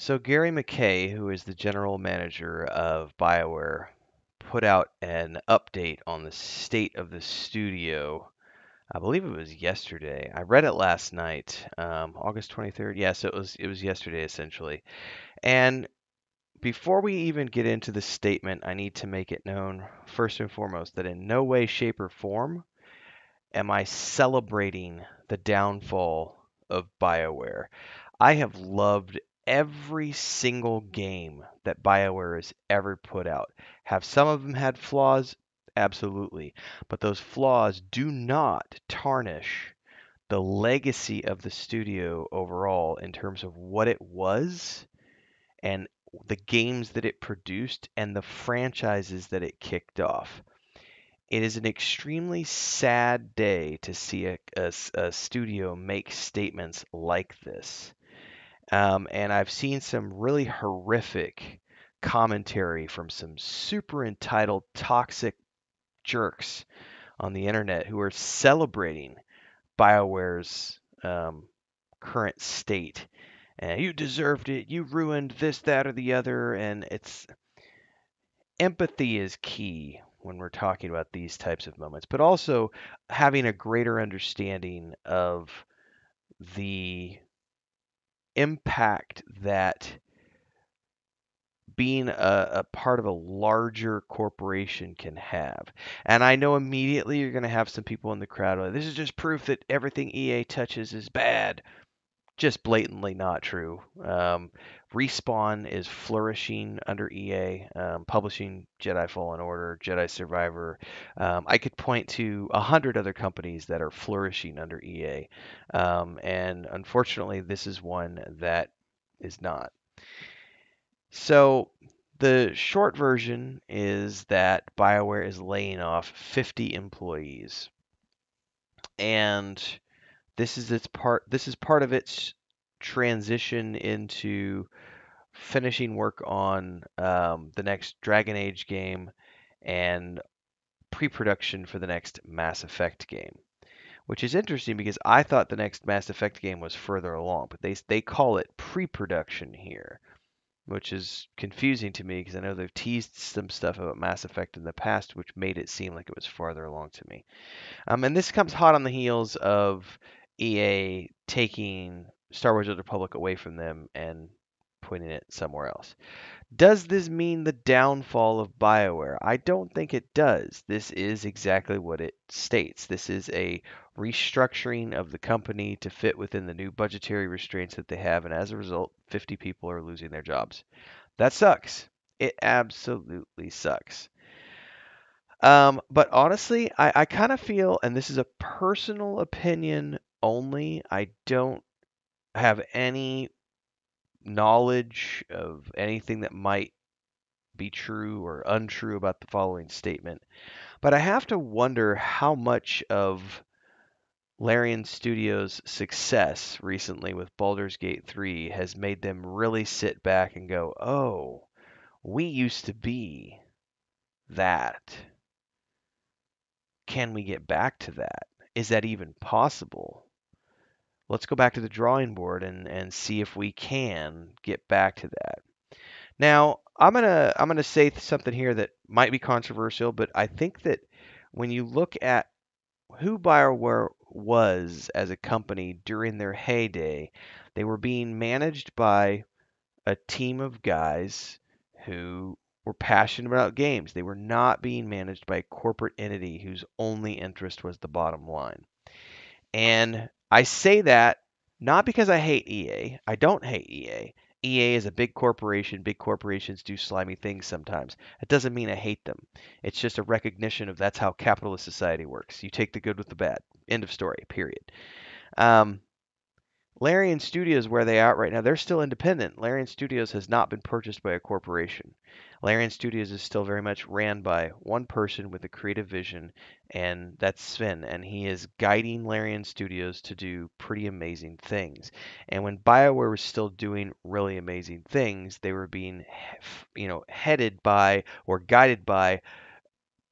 So Gary McKay, who is the general manager of Bioware, put out an update on the state of the studio. I believe it was yesterday. I read it last night, August 23rd. Yes, it was yesterday essentially. And before we even get into the statement, I need to make it known first and foremost that in no way, shape, or form am I celebrating the downfall of BioWare. I have loved every single game that BioWare has ever put out. Have some of them had flaws? Absolutely. But those flaws do not tarnish the legacy of the studio overall in terms of what it was and the games that it produced and the franchises that it kicked off. It is an extremely sad day to see a studio make statements like this. And I've seen some really horrific commentary from some super entitled, toxic jerks on the internet who are celebrating BioWare's current state. And you deserved it. You ruined this, that, or the other. And it's empathy is key when we're talking about these types of moments, but also having a greater understanding of the impact that being a part of a larger corporation can have. And I know immediately you're going to have some people in the crowd like, this is just proof that everything EA touches is bad. Just blatantly not true. Respawn is flourishing under EA, publishing Jedi Fallen Order, Jedi Survivor. I could point to 100 other companies that are flourishing under EA, and unfortunately, this is one that is not. So the short version is that BioWare is laying off 50 employees, and this is part of its transition into finishing work on the next Dragon Age game and pre-production for the next Mass Effect game, which is interesting because I thought the next Mass Effect game was further along, but they call it pre-production here, which is confusing to me because I know they've teased some stuff about Mass Effect in the past, which made it seem like it was farther along to me. And this comes hot on the heels of EA taking Star Wars: The Old Republic away from them and putting it somewhere else. Does this mean the downfall of BioWare? I don't think it does. This is exactly what it states. This is a restructuring of the company to fit within the new budgetary restraints that they have, and as a result, 50 people are losing their jobs. That sucks. It absolutely sucks. But honestly, I kind of feel, and this is a personal opinion only, I don't have any knowledge of anything that might be true or untrue about the following statement. But I have to wonder how much of Larian Studios' success recently with Baldur's Gate 3 has made them really sit back and go, oh, we used to be that. Can we get back to that? Is that even possible? Let's go back to the drawing board and see if we can get back to that. Now, I'm gonna say something here that might be controversial, but I think that when you look at who BioWare was as a company during their heyday, they were being managed by a team of guys who were passionate about games. They were not being managed by a corporate entity whose only interest was the bottom line. And I say that not because I hate EA. I don't hate EA. EA is a big corporation. Big corporations do slimy things sometimes. It doesn't mean I hate them. It's just a recognition of that's how capitalist society works. You take the good with the bad. End of story, period. Um, Larian Studios, where they are right now, they're still independent. Larian Studios has not been purchased by a corporation. Larian Studios is still very much ran by one person with a creative vision, and that's Sven. And he is guiding Larian Studios to do pretty amazing things. And when BioWare was still doing really amazing things, they were being, headed by or guided by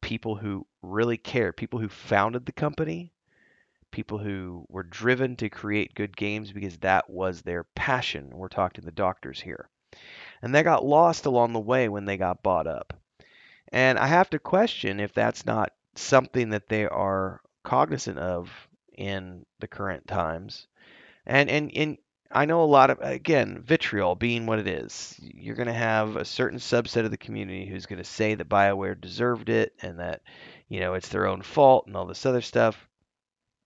people who really cared, people who founded the company, people who were driven to create good games because that was their passion. We're talking the doctors here. And they got lost along the way when they got bought up. And I have to question if that's not something that they are cognizant of in the current times. And I know a lot of, again, vitriol being what it is. You're going to have a certain subset of the community who's going to say that BioWare deserved it and that, it's their own fault and all this other stuff.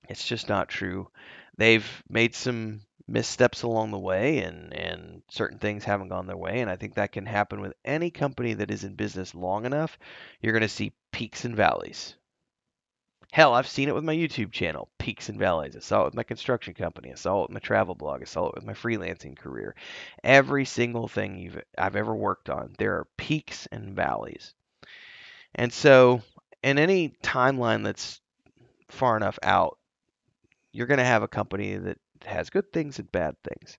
It's just not true. They've made some missteps along the way, and certain things haven't gone their way. And I think that can happen with any company that is in business long enough. You're going to see peaks and valleys. Hell, I've seen it with my YouTube channel, peaks and valleys. I saw it with my construction company. I saw it with my travel blog. I saw it with my freelancing career. Every single thing I've ever worked on, there are peaks and valleys. And so, in any timeline that's far enough out, you're going to have a company that has good things and bad things.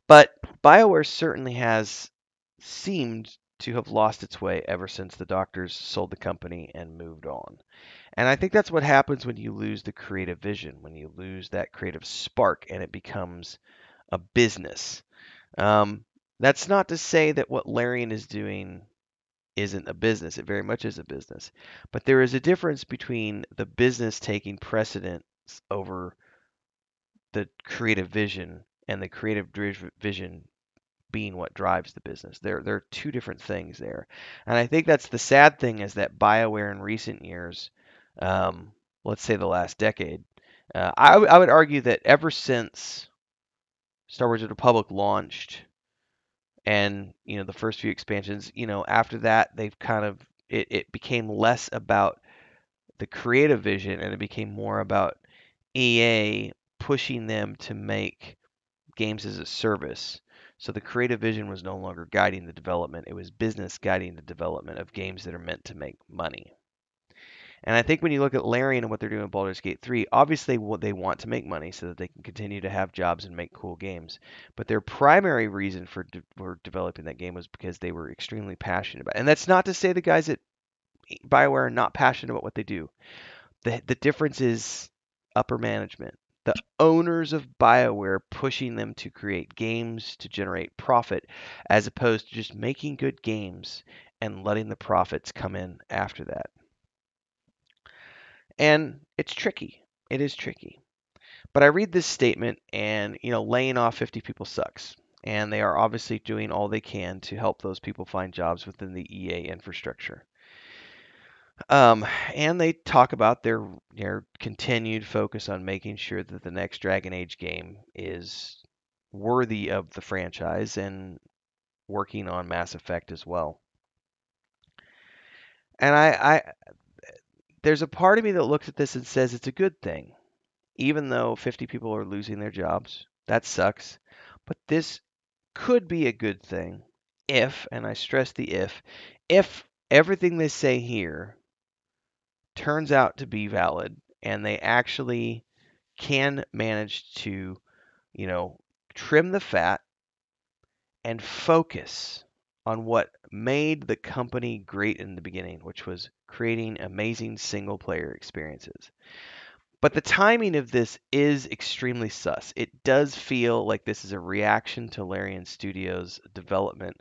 But BioWare certainly has seemed to have lost its way ever since the doctors sold the company and moved on. And I think that's what happens when you lose the creative vision, when you lose that creative spark and it becomes a business. That's not to say that what Larian is doing isn't a business. It very much is a business. But there is a difference between the business taking precedence over the creative vision and the creative vision being what drives the business. There are two different things there. And I think that's the sad thing is that BioWare in recent years, let's say the last decade, I would argue that ever since Star Wars: The Republic launched, and the first few expansions, after that they've kind of it became less about the creative vision and it became more about EA pushing them to make games as a service. So the creative vision was no longer guiding the development, it was business guiding the development of games that are meant to make money. And I think when you look at Larian and what they're doing with Baldur's Gate 3, obviously they want to make money so that they can continue to have jobs and make cool games. But their primary reason for developing that game was because they were extremely passionate about it. And that's not to say the guys at BioWare are not passionate about what they do. The difference is upper management. The owners of BioWare pushing them to create games to generate profit as opposed to just making good games and letting the profits come in after that. And it's tricky. It is tricky. But I read this statement and, laying off 50 people sucks. And they are obviously doing all they can to help those people find jobs within the EA infrastructure. And they talk about their continued focus on making sure that the next Dragon Age game is worthy of the franchise and working on Mass Effect as well. And there's a part of me that looks at this and says it's a good thing, even though 50 people are losing their jobs. That sucks. But this could be a good thing if, and I stress the if everything they say here turns out to be valid and they actually can manage to, trim the fat and focus on what made the company great in the beginning, which was creating amazing single player experiences. But the timing of this is extremely sus. It does feel like this is a reaction to Larian Studios' development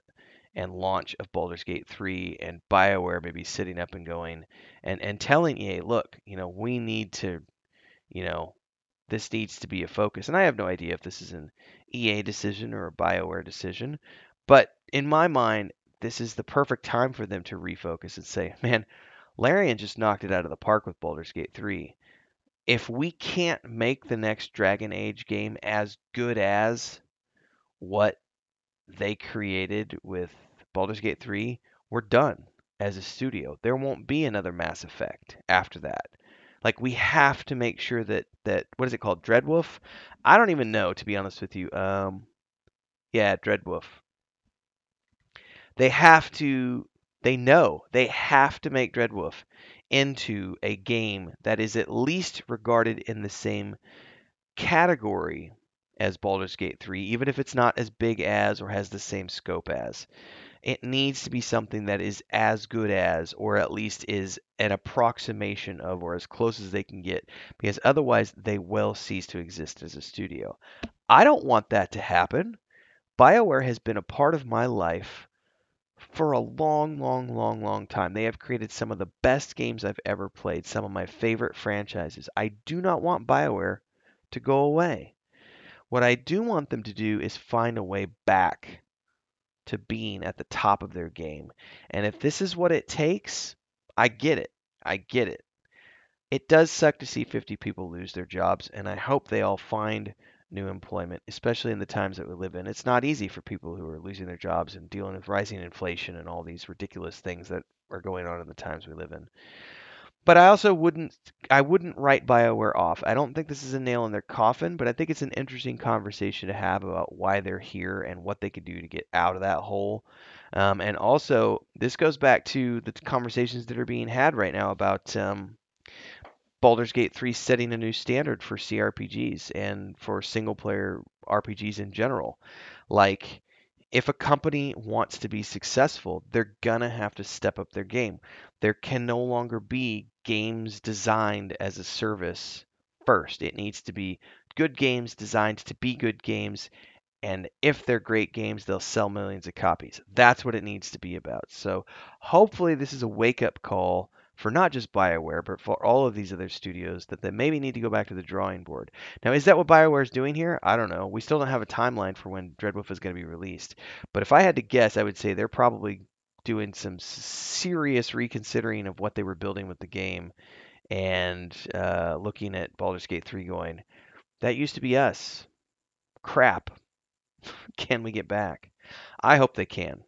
and launch of Baldur's Gate 3 and BioWare maybe sitting up and going and telling EA, look, we need to, you know, this needs to be a focus. And I have no idea if this is an EA decision or a BioWare decision, but in my mind, this is the perfect time for them to refocus and say, man, Larian just knocked it out of the park with Baldur's Gate 3. If we can't make the next Dragon Age game as good as what they created with Baldur's Gate 3, we're done as a studio. There won't be another Mass Effect after that. Like we have to make sure that what is it called? Dreadwolf? I don't even know, to be honest with you. Yeah, Dreadwolf. They have to they have to make Dreadwolf into a game that is at least regarded in the same category as Baldur's Gate 3, even if it's not as big as or has the same scope as. It needs to be something that is as good as, or at least is an approximation of, or as close as they can get, because otherwise they will cease to exist as a studio. I don't want that to happen. BioWare has been a part of my life for a long, long, long, long time. They have created some of the best games I've ever played, some of my favorite franchises. I do not want BioWare to go away. What I do want them to do is find a way back to being at the top of their game. And if this is what it takes, I get it. I get it. It does suck to see 50 people lose their jobs, and I hope they all find new employment, especially in the times that we live in. It's not easy for people who are losing their jobs and dealing with rising inflation and all these ridiculous things that are going on in the times we live in. But I wouldn't write BioWare off. I don't think this is a nail in their coffin, but I think it's an interesting conversation to have about why they're here and what they could do to get out of that hole. And also, this goes back to the conversations that are being had right now about Baldur's Gate 3 setting a new standard for CRPGs and for single player RPGs in general. Like, if a company wants to be successful, they're gonna have to step up their game. There can no longer be games designed as a service first. It needs to be good games designed to be good games, and if they're great games, they'll sell millions of copies. That's what it needs to be about. So hopefully this is a wake-up call for not just BioWare, but for all of these other studios that they maybe need to go back to the drawing board. Now, is that what BioWare is doing here? I don't know. We still don't have a timeline for when Dreadwolf is going to be released. But if I had to guess, I would say they're probably doing some serious reconsidering of what they were building with the game and looking at Baldur's Gate 3 going, that used to be us. Crap. Can we get back? I hope they can.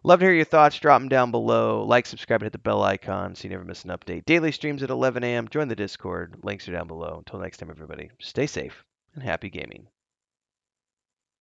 Love to hear your thoughts. Drop them down below. Like, subscribe, and hit the bell icon so you never miss an update. Daily streams at 11 a.m. Join the Discord. Links are down below. Until next time, everybody, stay safe and happy gaming.